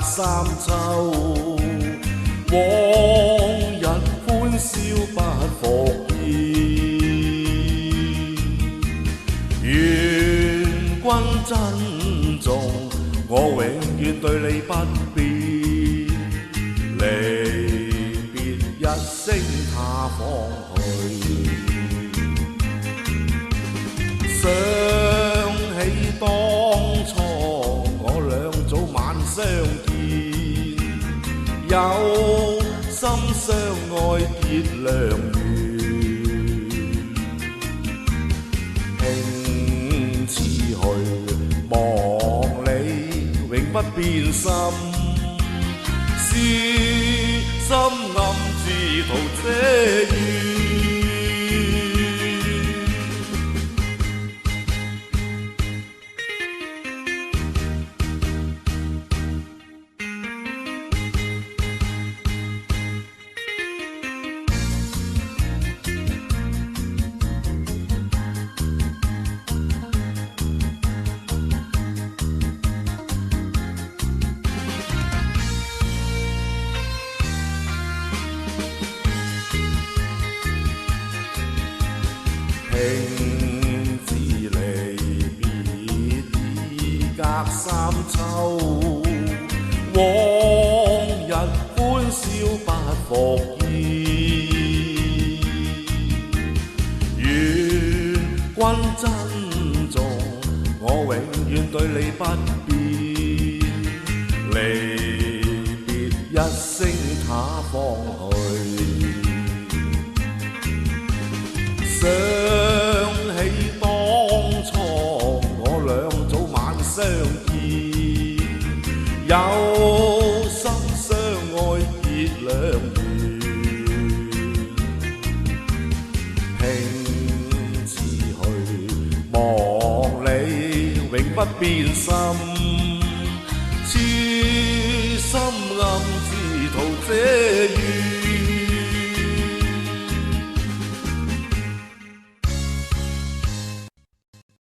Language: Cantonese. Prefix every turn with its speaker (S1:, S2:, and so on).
S1: 三秋，往日歡笑不復現。願君珍重，我永遠對你不變。離別一聲他方去，想起當初我倆早晚相見，有心相愛結良緣，興似去望你永不變心，是心暗自圖這緣。興自離別已隔三秋，往日歡笑不復現。願君珍重，我永遠對你不變。離別一聲他方去，想起當初我倆早晚相見，有心相愛結良緣，興似去望你永不變心。